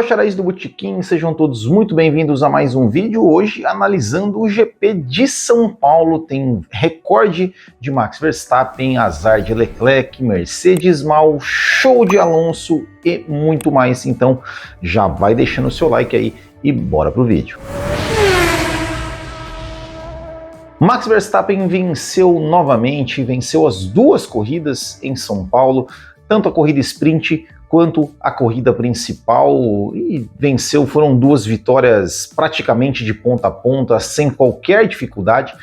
bacharéis do Botequim, sejam todos muito bem-vindos a mais um vídeo. Hoje analisando o GP de São Paulo. Tem recorde de Max Verstappen, azar de Leclerc, Mercedes mal, show de Alonso e muito mais. Então já vai deixando o seu like aí e bora pro vídeo. Max Verstappen venceu novamente, venceu as duas corridas em São Paulo, tanto a corrida sprint quanto a corrida principal, e venceu. Foram duas vitórias praticamente de ponta a ponta, sem qualquer dificuldade.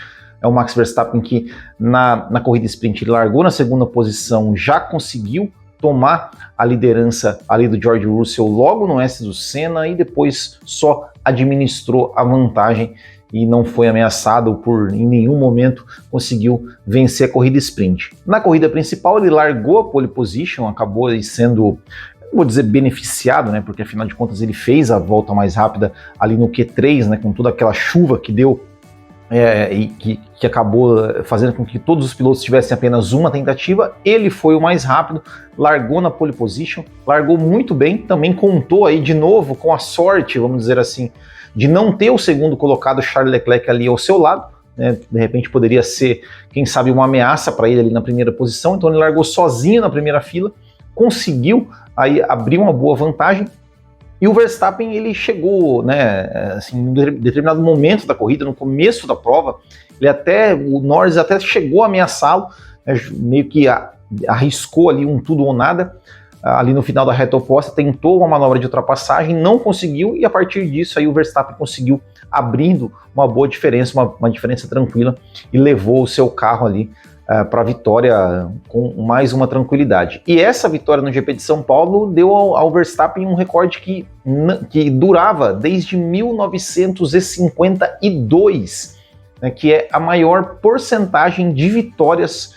É o Max Verstappen que na corrida sprint ele largou na segunda posição, já conseguiu tomar a liderança ali do George Russell logo no S do Senna e depois só administrou a vantagem e não foi ameaçado por em nenhum momento, conseguiu vencer a corrida sprint. Na corrida principal ele largou a pole position, acabou sendo, não vou dizer beneficiado, né, porque afinal de contas ele fez a volta mais rápida ali no Q3, né, com toda aquela chuva que deu e que acabou fazendo com que todos os pilotos tivessem apenas uma tentativa. Ele foi o mais rápido, largou na pole position, largou muito bem, também contou aí de novo com a sorte, vamos dizer assim, de não ter o segundo colocado Charles Leclerc ali ao seu lado, né? De repente poderia ser, quem sabe, uma ameaça para ele ali na primeira posição. Então ele largou sozinho na primeira fila, conseguiu aí abrir uma boa vantagem. E o Verstappen, ele chegou, né, assim, em determinado momento da corrida, no começo da prova, o Norris até chegou a ameaçá-lo, né, meio que arriscou ali um tudo ou nada, ali no final da reta oposta, tentou uma manobra de ultrapassagem, não conseguiu, e a partir disso aí o Verstappen conseguiu abrindo uma boa diferença, uma diferença tranquila, e levou o seu carro ali para a vitória com mais uma tranquilidade. E essa vitória no GP de São Paulo deu ao Verstappen um recorde que durava desde 1952, né, que é a maior porcentagem de vitórias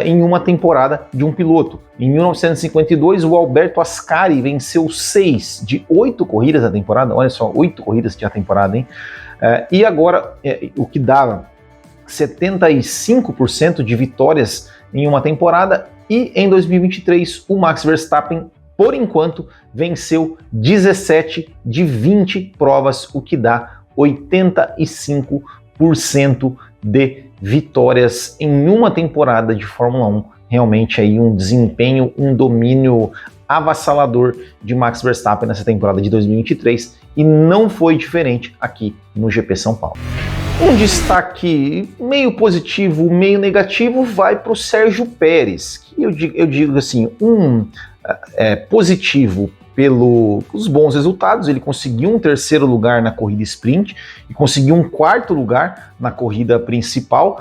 em uma temporada de um piloto. Em 1952, o Alberto Ascari venceu 6 de 8 corridas da temporada. Olha só, 8 corridas de a temporada, hein? E agora, o que dava 75% de vitórias em uma temporada. E em 2023, o Max Verstappen, por enquanto, venceu 17 de 20 provas, o que dá 85% de vitórias em uma temporada de Fórmula 1. Realmente aí um desempenho, um domínio avassalador de Max Verstappen nessa temporada de 2023, e não foi diferente aqui no GP São Paulo. Um destaque meio positivo, meio negativo vai para o Sérgio Pérez, que eu digo assim, positivo pelos bons resultados. Ele conseguiu um terceiro lugar na corrida sprint e conseguiu um quarto lugar na corrida principal,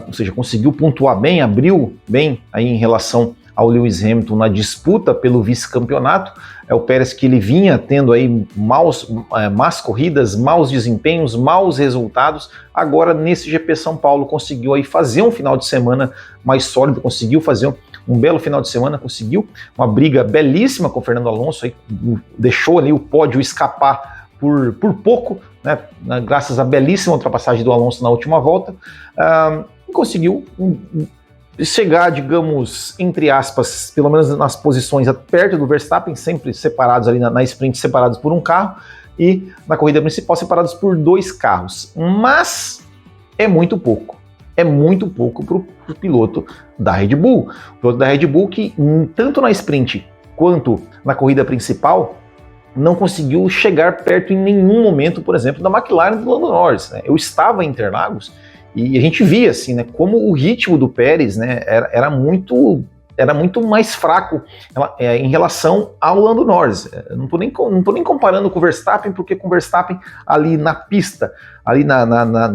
ou seja, conseguiu pontuar bem, abriu bem aí em relação ao Lewis Hamilton na disputa pelo vice-campeonato. É o Pérez que ele vinha tendo aí más corridas, maus desempenhos, maus resultados. Agora nesse GP São Paulo conseguiu aí fazer um final de semana mais sólido, conseguiu fazer um belo final de semana, conseguiu uma briga belíssima com o Fernando Alonso, aí deixou ali o pódio escapar por pouco, né, graças à belíssima ultrapassagem do Alonso na última volta, e conseguiu chegar, digamos, entre aspas, pelo menos nas posições perto do Verstappen, sempre separados ali na sprint, separados por um carro, e na corrida principal separados por 2 carros. Mas é muito pouco. É muito pouco para o piloto da Red Bull. O piloto da Red Bull que, tanto na sprint quanto na corrida principal, não conseguiu chegar perto em nenhum momento, por exemplo, da McLaren do Lando Norris, né? Eu estava em Interlagos e a gente via assim, né, como o ritmo do Pérez, né, era muito mais fraco em relação ao Lando Norris. Eu não tô nem comparando com o Verstappen, porque com o Verstappen ali na pista, ali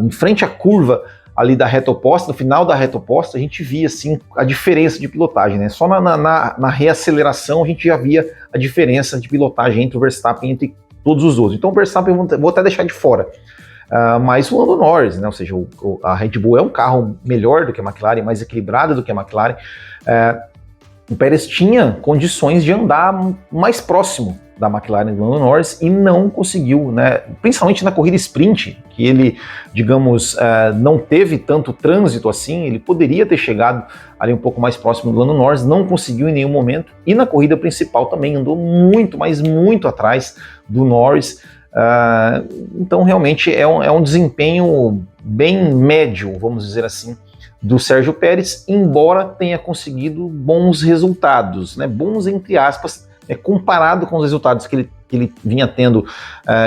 em frente à curva ali da reta oposta, no final da reta oposta, a gente via assim a diferença de pilotagem, né? Só na reaceleração a gente já via a diferença de pilotagem entre o Verstappen e entre todos os outros. Então o Verstappen eu vou até deixar de fora. Mas o Lando Norris, né? Ou seja, a Red Bull é um carro melhor do que a McLaren, mais equilibrado do que a McLaren. O Pérez tinha condições de andar mais próximo da McLaren do Lando Norris e não conseguiu, né, principalmente na corrida sprint, que ele, digamos, não teve tanto trânsito assim, ele poderia ter chegado ali um pouco mais próximo do Lando Norris, não conseguiu em nenhum momento, e na corrida principal também andou muito, mas muito atrás do Norris. Então realmente é um desempenho bem médio, vamos dizer assim, do Sérgio Pérez, embora tenha conseguido bons resultados, né, bons entre aspas, comparado com os resultados que ele vinha tendo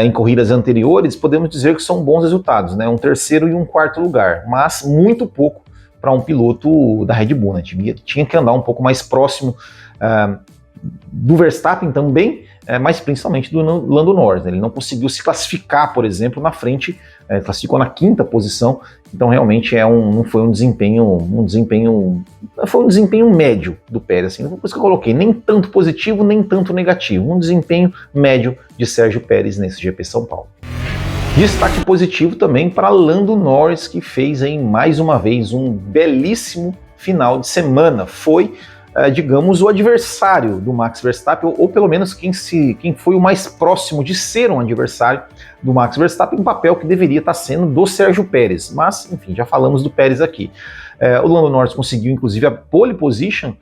em corridas anteriores, podemos dizer que são bons resultados, né? Um terceiro e um quarto lugar, mas muito pouco para um piloto da Red Bull, né? Tinha que andar um pouco mais próximo do Verstappen também, mas principalmente do Lando Norris, né? Ele não conseguiu se classificar, por exemplo, na frente, classificou na 5ª posição, então realmente não foi um desempenho médio do Pérez, assim, por isso que eu coloquei, nem tanto positivo, nem tanto negativo, um desempenho médio de Sérgio Pérez nesse GP São Paulo. Destaque positivo também para Lando Norris, que fez aí mais uma vez um belíssimo final de semana, foi digamos, o adversário do Max Verstappen, ou pelo menos quem foi o mais próximo de ser um adversário do Max Verstappen, um papel que deveria estar sendo do Sérgio Pérez. Mas, enfim, já falamos do Pérez aqui. O Lando Norris conseguiu, inclusive, a pole position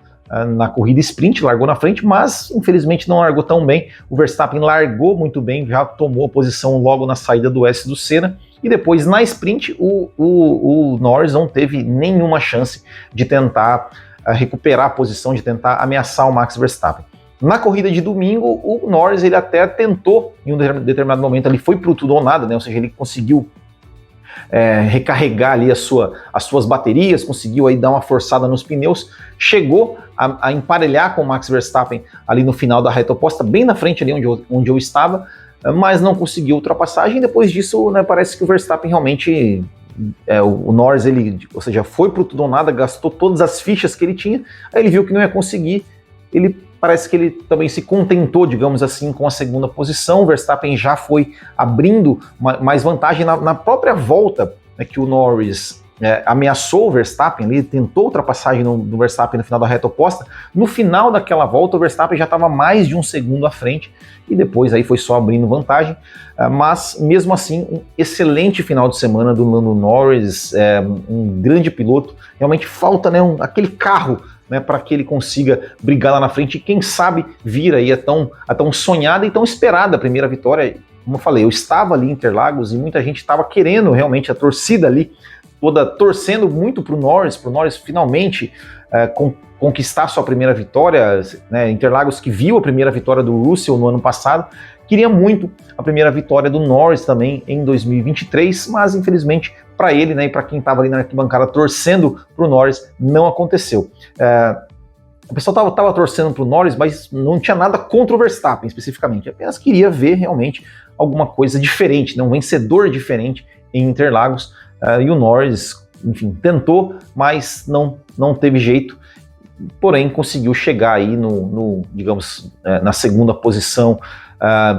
na corrida sprint, largou na frente, mas, infelizmente, não largou tão bem. O Verstappen largou muito bem, já tomou a posição logo na saída do S do Senna, e depois, na sprint, o Norris não teve nenhuma chance de tentar recuperar a posição, de tentar ameaçar o Max Verstappen. Na corrida de domingo, o Norris ele até tentou, em um determinado momento, ele foi pro tudo ou nada, né? Ou seja, ele conseguiu recarregar ali as suas baterias, conseguiu aí dar uma forçada nos pneus, chegou a emparelhar com o Max Verstappen ali no final da reta oposta, bem na frente ali onde eu estava, mas não conseguiu ultrapassagem, e depois disso, né, parece que o Verstappen realmente... o Norris, ou seja, foi pro tudo ou nada, gastou todas as fichas que ele tinha, aí ele viu que não ia conseguir, parece que ele também se contentou, digamos assim, com a 2ª posição. O Verstappen já foi abrindo mais vantagem na própria volta, né, que o Norris ameaçou o Verstappen, ele tentou ultrapassagem no Verstappen no final da reta oposta. No final daquela volta, o Verstappen já estava mais de 1 segundo à frente, e depois aí foi só abrindo vantagem, mas mesmo assim, um excelente final de semana do Lando Norris, um grande piloto. Realmente falta, né, aquele carro, né, para que ele consiga brigar lá na frente e quem sabe vir aí a tão sonhada e tão esperada a primeira vitória. Como eu falei, eu estava ali em Interlagos e muita gente estava querendo realmente, a torcida ali toda torcendo muito para o Norris finalmente conquistar sua primeira vitória, né? Interlagos, que viu a primeira vitória do Russell no ano passado, queria muito a primeira vitória do Norris também em 2023, mas infelizmente para ele, né, e para quem estava ali na arquibancada torcendo para o Norris, não aconteceu. O pessoal estava torcendo para o Norris, mas não tinha nada contra o Verstappen especificamente, apenas queria ver realmente alguma coisa diferente, né, um vencedor diferente em Interlagos. E o Norris, enfim, tentou, mas não teve jeito, porém conseguiu chegar aí digamos, na 2ª posição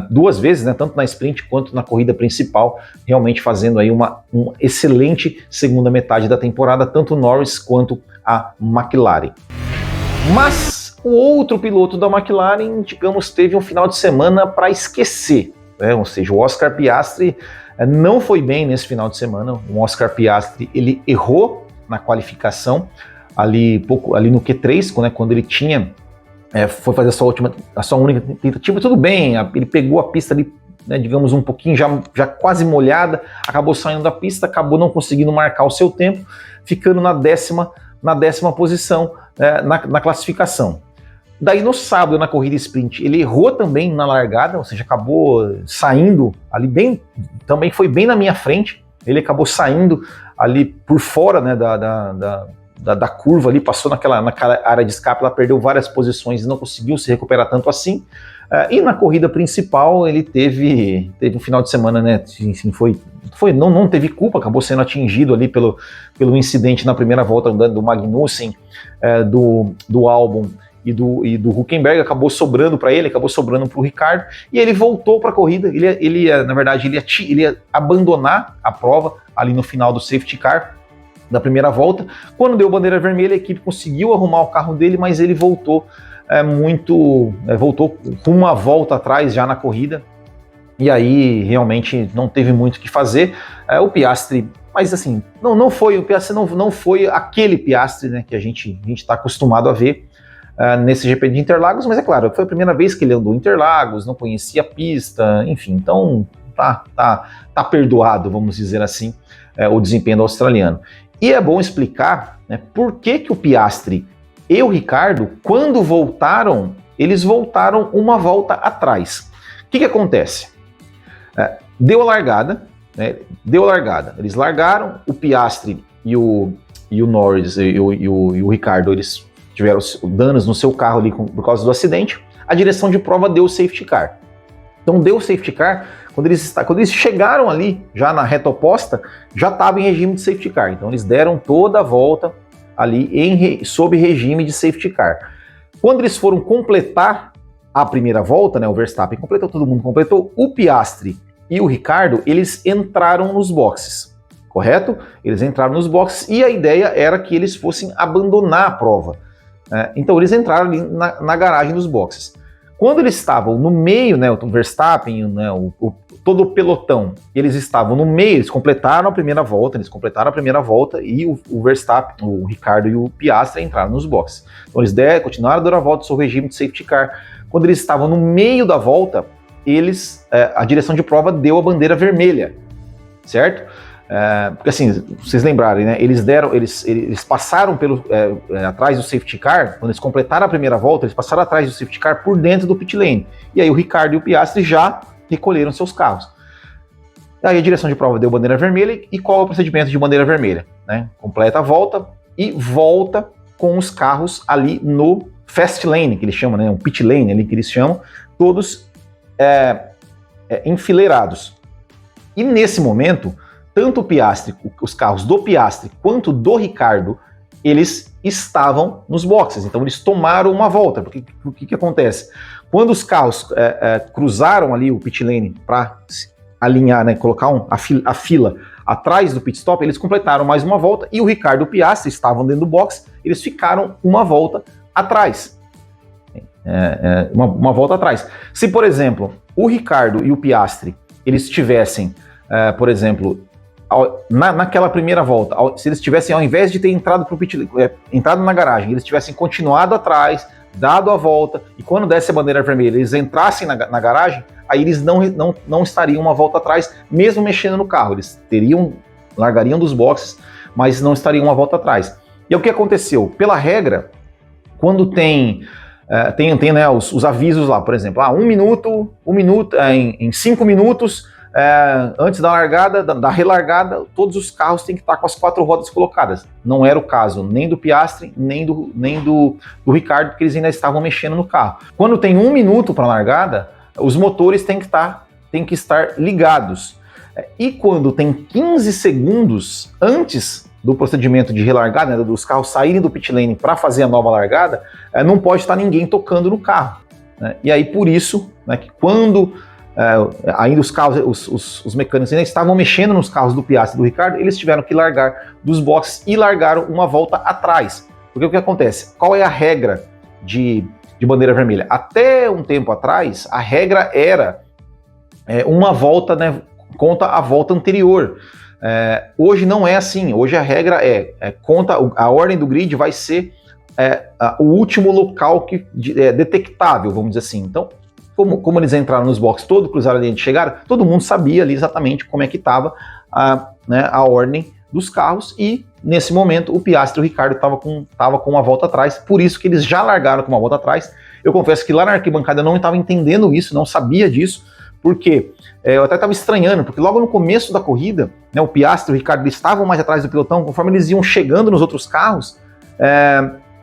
2 vezes, né, tanto na sprint quanto na corrida principal, realmente fazendo aí uma excelente segunda metade da temporada, tanto o Norris quanto a McLaren. Mas o outro piloto da McLaren, digamos, teve um final de semana para esquecer, né, ou seja, o Oscar Piastri não foi bem nesse final de semana. O Oscar Piastri ele errou na qualificação ali no Q3, né, quando ele foi fazer a sua única tentativa. Tudo bem, ele pegou a pista ali, né, digamos, um pouquinho já quase molhada, acabou saindo da pista, acabou não conseguindo marcar o seu tempo, ficando na 10ª posição na classificação. Daí no sábado, na corrida sprint, ele errou também na largada, ou seja, acabou saindo ali também foi bem na minha frente, ele acabou saindo ali por fora, né, da curva ali, passou naquela área de escape, ela perdeu várias posições e não conseguiu se recuperar tanto assim. E na corrida principal ele teve um final de semana, né, assim, não teve culpa, acabou sendo atingido ali pelo incidente na primeira volta do Magnussen, do Albon e do Hülkenberg, acabou sobrando para ele, acabou sobrando para o Ricardo, e ele voltou para a corrida. Na verdade, ele ia abandonar a prova ali no final do safety car da primeira volta. Quando deu bandeira vermelha, a equipe conseguiu arrumar o carro dele, mas ele voltou voltou com uma volta atrás já na corrida, e aí realmente não teve muito o que fazer. O Piastri, mas assim, o Piastri não foi aquele Piastri, né, que a gente está acostumado a ver nesse GP de Interlagos, mas é claro, foi a primeira vez que ele andou em Interlagos, não conhecia a pista, enfim, então tá perdoado, vamos dizer assim, o desempenho do australiano. E é bom explicar, né, por que o Piastri e o Ricciardo, quando voltaram, eles voltaram uma volta atrás. O que acontece? Deu a largada, eles largaram, o Piastri e o Norris e o Ricciardo, eles tiveram danos no seu carro ali por causa do acidente. A direção de prova deu o safety car. Então deu o safety car, quando eles chegaram ali, já na reta oposta, já estava em regime de safety car. Então eles deram toda a volta ali sob regime de safety car. Quando eles foram completar a primeira volta, né, o Verstappen completou, todo mundo completou, o Piastri e o Ricciardo, eles entraram nos boxes, correto? Eles entraram nos boxes e a ideia era que eles fossem abandonar a prova. Então eles entraram ali na garagem dos boxes. Quando eles estavam no meio, né, o Verstappen, né, todo o pelotão, eles estavam no meio, eles completaram a primeira volta e o Verstappen, o Ricciardo e o Piastri entraram nos boxes. Então eles continuaram a dar a volta sob o regime de safety car. Quando eles estavam no meio da volta, a direção de prova deu a bandeira vermelha, certo? Porque assim, vocês lembrarem, né? Eles passaram atrás do safety car, quando eles completaram a primeira volta, eles passaram atrás do safety car por dentro do pit lane. E aí o Ricciardo e o Piastri já recolheram seus carros. Aí a direção de prova deu bandeira vermelha, e qual é o procedimento de bandeira vermelha? Né? Completa a volta e volta com os carros ali no fast lane, que eles chamam, né? Um pit lane ali que eles chamam, todos enfileirados. E nesse momento, tanto o Piastri, os carros do Piastri quanto do Ricciardo, eles estavam nos boxes, então eles tomaram uma volta. Porque o que acontece? Quando os carros cruzaram ali o pit lane para alinhar, né, colocar a fila atrás do pit stop, eles completaram mais uma volta e o Ricciardo e o Piastri estavam dentro do box, eles ficaram uma volta atrás. Uma volta atrás. Se, por exemplo, o Ricciardo e o Piastri, eles tivessem, por exemplo, naquela primeira volta, se eles tivessem, ao invés de ter entrado entrado na garagem, eles tivessem continuado atrás, dado a volta, e quando desse a bandeira vermelha, eles entrassem na garagem, aí eles não estariam uma volta atrás, mesmo mexendo no carro. Eles largariam dos boxes, mas não estariam uma volta atrás. E o que aconteceu? Pela regra, quando tem né, os avisos lá, por exemplo, em 5 minutos, antes da largada, da relargada, todos os carros têm que estar com as 4 rodas colocadas. Não era o caso nem do Piastri, nem do Ricciardo, porque eles ainda estavam mexendo no carro. Quando tem 1 minuto para a largada, os motores têm que estar ligados. E quando tem 15 segundos antes do procedimento de relargada, né, dos carros saírem do pit lane para fazer a nova largada, não pode estar ninguém tocando no carro. Né? E aí por isso, né, que quando ainda os carros, os mecânicos ainda estavam mexendo nos carros do Piastri e do Ricciardo, eles tiveram que largar dos boxes e largaram uma volta atrás. Porque o que acontece? Qual é a regra de bandeira vermelha? Até um tempo atrás, a regra era uma volta, né, conta a volta anterior. Hoje não é assim. Hoje a regra conta, a ordem do grid vai ser o último local detectável, vamos dizer assim. Então, como eles entraram nos boxes, cruzaram a linha de chegada, todo mundo sabia ali exatamente como é que estava a ordem dos carros, e nesse momento o Piastri e o Ricciardo estavam com uma volta atrás, por isso que eles já largaram com uma volta atrás. Eu confesso que lá na arquibancada eu não estava entendendo isso, não sabia disso, porque eu até estava estranhando, porque logo no começo da corrida, né, o Piastri e o Ricciardo estavam mais atrás do pelotão, conforme eles iam chegando nos outros carros,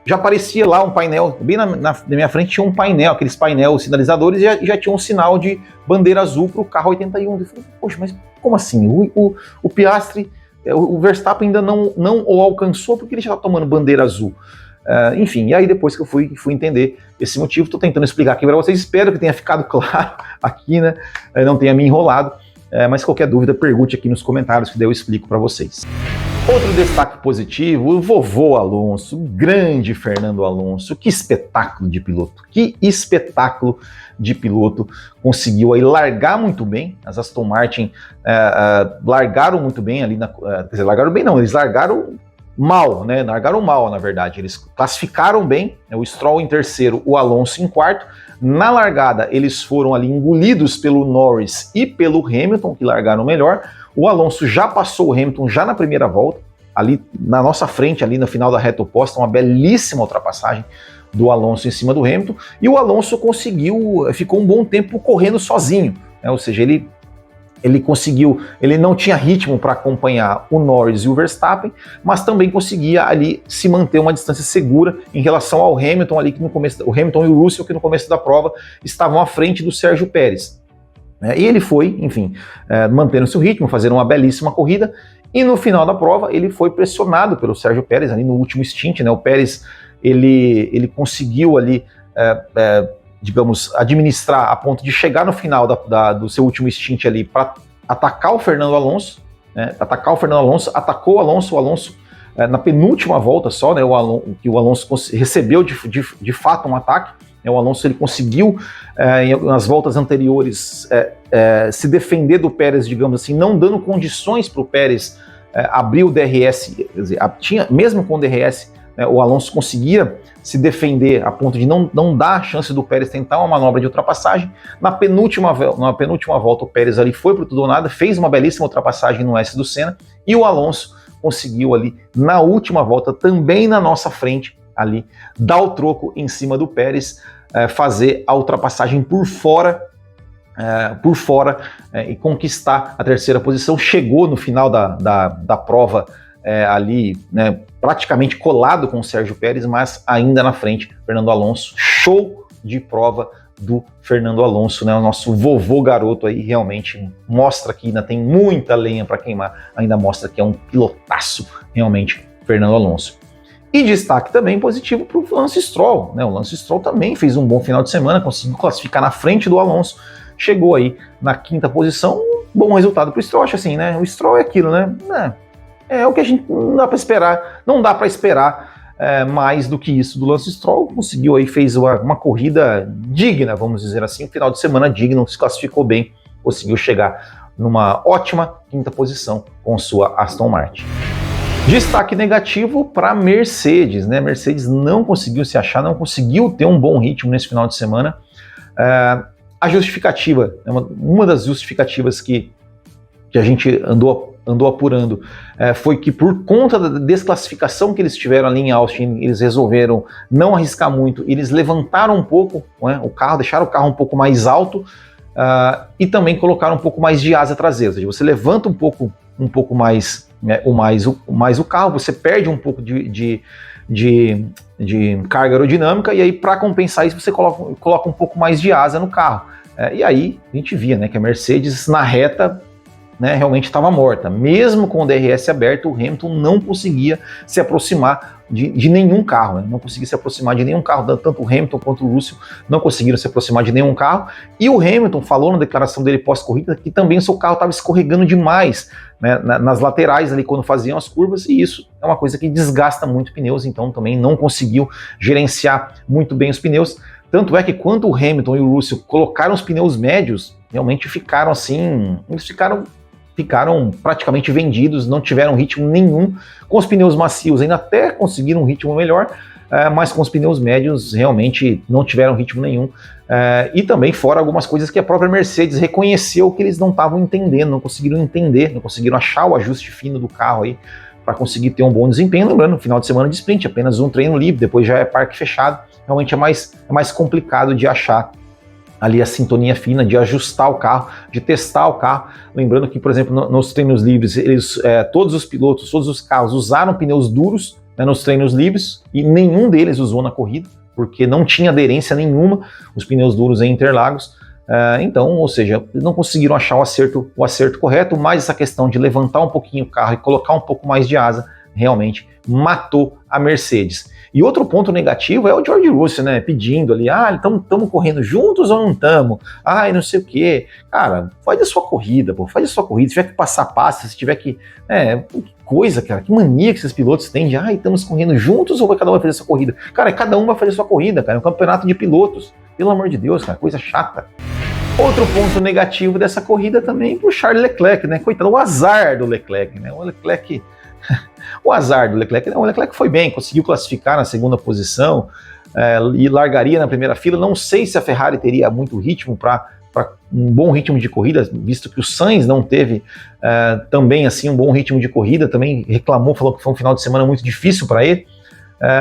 já aparecia lá um painel, bem na minha frente tinha um painel, aqueles painéis sinalizadores, e já tinha um sinal de bandeira azul para o carro 81. Eu falei, poxa, mas como assim? O Piastri, o Verstappen ainda não o alcançou, porque ele já está tomando bandeira azul. Enfim, e aí depois que eu fui entender esse motivo, estou tentando explicar aqui para vocês, espero que tenha ficado claro aqui, né? Não tenha me enrolado, mas qualquer dúvida, pergunte aqui nos comentários que daí eu explico para vocês. Outro destaque positivo, o vovô Alonso, o grande Fernando Alonso, que espetáculo de piloto, conseguiu aí largar muito bem, as Aston Martin largaram muito bem ali, quer dizer, largaram bem não, eles largaram mal, né, na verdade, eles classificaram bem, né, o Stroll em terceiro, o Alonso em quarto, na largada eles foram ali engolidos pelo Norris e pelo Hamilton, que largaram melhor. O Alonso já passou o Hamilton já na primeira volta, ali na nossa frente, ali no final da reta oposta, uma belíssima ultrapassagem do Alonso em cima do Hamilton, e o Alonso ficou um bom tempo correndo sozinho, né? Ou seja, ele não tinha ritmo para acompanhar o Norris e o Verstappen, mas também conseguia ali se manter uma distância segura em relação ao Hamilton ali, que no começo, o Hamilton e o Russell, que no começo da prova estavam à frente do Sérgio Pérez. E ele foi, enfim, mantendo seu ritmo, fazendo uma belíssima corrida, e no final da prova ele foi pressionado pelo Sérgio Pérez, ali no último stint, né? O Pérez, ele conseguiu ali, digamos, administrar a ponto de chegar no final do seu último stint ali para atacar o Fernando Alonso, né? Atacou o Alonso na penúltima volta só, né? O Alonso recebeu de fato um ataque. O Alonso ele conseguiu, nas voltas anteriores, se defender do Pérez, digamos assim, não dando condições para o Pérez abrir o DRS, quer dizer, mesmo com o DRS, o Alonso conseguia se defender a ponto de não dar a chance do Pérez tentar uma manobra de ultrapassagem. Na penúltima volta, o Pérez ali foi para tudo ou nada, fez uma belíssima ultrapassagem no S do Senna, e o Alonso conseguiu ali, na última volta, também na nossa frente, ali, dar o troco em cima do Pérez, fazer a ultrapassagem por fora e conquistar a terceira posição. Chegou no final da prova ali, né, praticamente colado com o Sérgio Pérez, mas ainda na frente, Fernando Alonso. Show de prova do Fernando Alonso, né, o nosso vovô garoto aí, realmente mostra que ainda tem muita lenha para queimar, ainda mostra que é um pilotaço, realmente, Fernando Alonso. E destaque também positivo para o Lance Stroll, né? O Lance Stroll também fez um bom final de semana, conseguiu classificar na frente do Alonso, chegou aí na quinta posição, um bom resultado para o Stroll, acho assim, né? O Stroll é aquilo, né? É o que a gente não dá para esperar mais do que isso do Lance Stroll. Conseguiu aí, fez uma corrida digna, vamos dizer assim, um final de semana digno, se classificou bem, conseguiu chegar numa ótima quinta posição com sua Aston Martin. Destaque negativo para Mercedes, né? Mercedes não conseguiu se achar, não conseguiu ter um bom ritmo nesse final de semana. A justificativa, uma das justificativas que a gente andou apurando, foi que por conta da desclassificação que eles tiveram ali em Austin, eles resolveram não arriscar muito, eles levantaram um pouco, né, o carro, deixaram o carro um pouco mais alto, e também colocaram um pouco mais de asa traseira, ou seja, você levanta um pouco mais o carro, você perde um pouco de carga aerodinâmica, e aí para compensar isso você coloca um pouco mais de asa no carro. E aí a gente via, né, que a Mercedes na reta, né, realmente estava morta. Mesmo com o DRS aberto, o Hamilton não conseguia se aproximar de nenhum carro, né? Não conseguia se aproximar de nenhum carro, tanto o Hamilton quanto o Russell não conseguiram se aproximar de nenhum carro, e o Hamilton falou na declaração dele pós-corrida que também o seu carro estava escorregando demais, né, nas laterais ali quando faziam as curvas, e isso é uma coisa que desgasta muito pneus, então também não conseguiu gerenciar muito bem os pneus. Tanto é que quando o Hamilton e o Russell colocaram os pneus médios, realmente ficaram assim, eles ficaram praticamente vendidos, não tiveram ritmo nenhum. Com os pneus macios ainda até conseguiram um ritmo melhor, mas com os pneus médios realmente não tiveram ritmo nenhum. E também fora algumas coisas que a própria Mercedes reconheceu que eles não estavam entendendo, não conseguiram entender, não conseguiram achar o ajuste fino do carro aí para conseguir ter um bom desempenho. Lembrando, final de semana de sprint, apenas um treino livre, depois já é parque fechado, realmente é mais complicado de achar ali a sintonia fina, de ajustar o carro, de testar o carro. Lembrando que, por exemplo, nos treinos livres, todos os pilotos, todos os carros usaram pneus duros, né, nos treinos livres, e nenhum deles usou na corrida, porque não tinha aderência nenhuma, os pneus duros em Interlagos. Então, ou seja, não conseguiram achar o acerto correto, mas essa questão de levantar um pouquinho o carro e colocar um pouco mais de asa, realmente matou a Mercedes. E outro ponto negativo é o George Russell, né, pedindo ali, estamos correndo juntos ou não estamos? Não sei o quê. Cara, faz a sua corrida, pô, faz a sua corrida. Se tiver que passar pasta, se tiver que... que coisa, cara, que mania que esses pilotos têm de, estamos correndo juntos ou vai cada um vai fazer a sua corrida? Cara, cada um vai fazer a sua corrida, cara, é um campeonato de pilotos. Pelo amor de Deus, cara, coisa chata. Outro ponto negativo dessa corrida também pro Charles Leclerc, né? Coitado, o azar do Leclerc, né? O Leclerc... O azar do Leclerc, o Leclerc foi bem, conseguiu classificar na segunda posição e largaria na primeira fila. Não sei se a Ferrari teria muito ritmo para um bom ritmo de corrida, visto que o Sainz não teve também assim um bom ritmo de corrida, também reclamou, falou que foi um final de semana muito difícil para ele,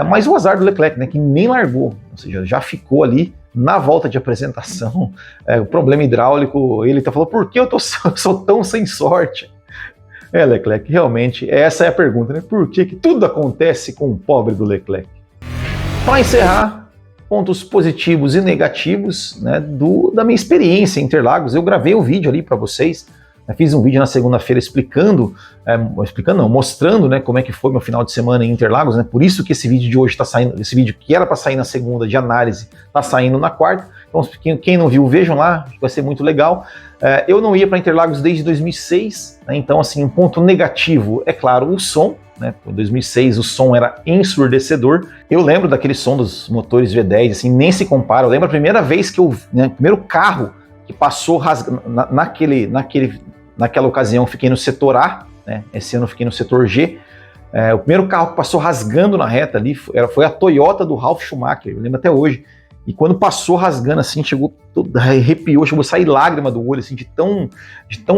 mas o azar do Leclerc, né, que nem largou, ou seja, já ficou ali na volta de apresentação, o problema hidráulico, ele falou, por que eu sou tão sem sorte? Leclerc, realmente, essa é a pergunta, né? Por que tudo acontece com o pobre do Leclerc? Para encerrar, pontos positivos e negativos, né, da minha experiência em Interlagos. Eu gravei um vídeo ali para vocês, fiz um vídeo na segunda-feira mostrando, né, como é que foi meu final de semana em Interlagos, né? Por isso que esse vídeo de hoje está saindo, esse vídeo que era para sair na segunda de análise, está saindo na quarta. Então, quem não viu, vejam lá, vai ser muito legal. Eu não ia para Interlagos desde 2006, né? Então, assim, um ponto negativo é, claro, o som, né? Em 2006 o som era ensurdecedor. Eu lembro daquele som dos motores V10, assim, nem se compara. Eu lembro a primeira vez que primeiro carro que passou rasgando, naquela ocasião eu fiquei no setor A, né? Esse ano eu fiquei no setor G. O primeiro carro que passou rasgando na reta ali foi a Toyota do Ralf Schumacher, eu lembro até hoje. E quando passou rasgando assim, arrepiou, chegou a sair lágrima do olho, assim, de tão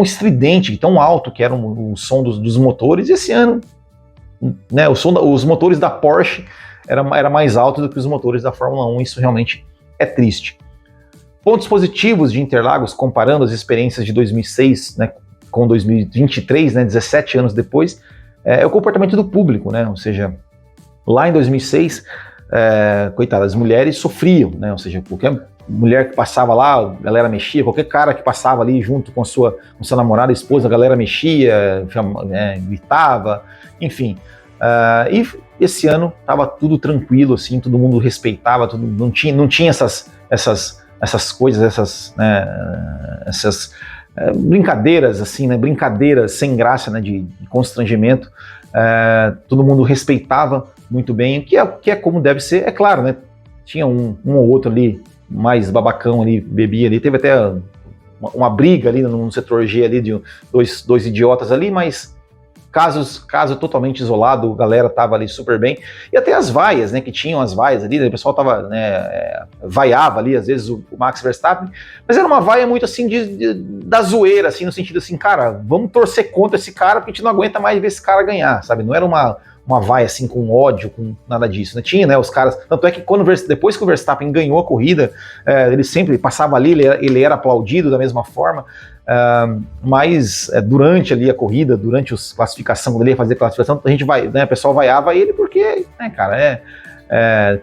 estridente, de tão alto que era o som dos motores. E esse ano, né, os motores da Porsche era mais alto do que os motores da Fórmula 1, isso realmente é triste. Pontos positivos de Interlagos, comparando as experiências de 2006, né, com 2023, né, 17 anos depois, é o comportamento do público, né, ou seja, lá em 2006... coitada, as mulheres sofriam, né? Ou seja, qualquer mulher que passava lá, a galera mexia, qualquer cara que passava ali junto com sua namorada, esposa, a galera mexia, gritava, enfim. E esse ano tava tudo tranquilo, assim, todo mundo respeitava, não tinha essas coisas, essas brincadeiras, assim, né? Brincadeiras sem graça, né? De constrangimento. Todo mundo respeitava muito bem, que é como deve ser, é claro, né? Tinha um ou outro ali, mais babacão ali, bebia ali, teve até uma briga ali no setor G ali de dois idiotas ali, mas caso totalmente isolado, a galera tava ali super bem, e até as vaias, né, que tinham as vaias ali, o pessoal tava, né, vaiava ali, às vezes o Max Verstappen, mas era uma vaia muito assim, da zoeira, assim, no sentido assim, cara, vamos torcer contra esse cara, porque a gente não aguenta mais ver esse cara ganhar, sabe, não era uma vaia assim, com ódio, com nada disso, né? Tinha, né, os caras, tanto é que depois que o Verstappen ganhou a corrida, ele sempre passava ali, ele era aplaudido da mesma forma, mas durante ali a corrida, durante a classificação, quando ele ia fazer a classificação, a gente o pessoal vaiava ele porque, né, cara,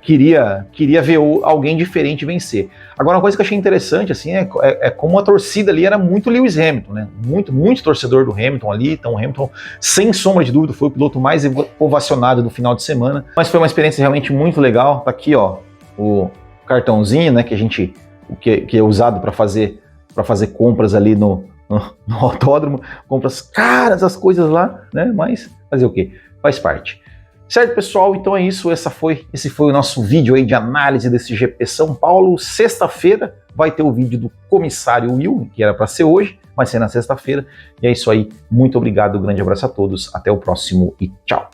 queria ver alguém diferente vencer. Agora, uma coisa que eu achei interessante, assim, é como a torcida ali era muito Lewis Hamilton, né? Muito torcedor do Hamilton ali. Então, o Hamilton, sem sombra de dúvida, foi o piloto mais ovacionado do final de semana. Mas foi uma experiência realmente muito legal. Tá aqui, ó, o cartãozinho, né, que é usado para fazer compras ali no autódromo. Compras caras, as coisas lá, né? Mas fazer o quê? Faz parte. Certo, pessoal? Então é isso. Esse foi o nosso vídeo aí de análise desse GP São Paulo. Sexta-feira vai ter o vídeo do comissário Will, que era para ser hoje, vai ser na sexta-feira. E é isso aí. Muito obrigado, grande abraço a todos. Até o próximo e tchau.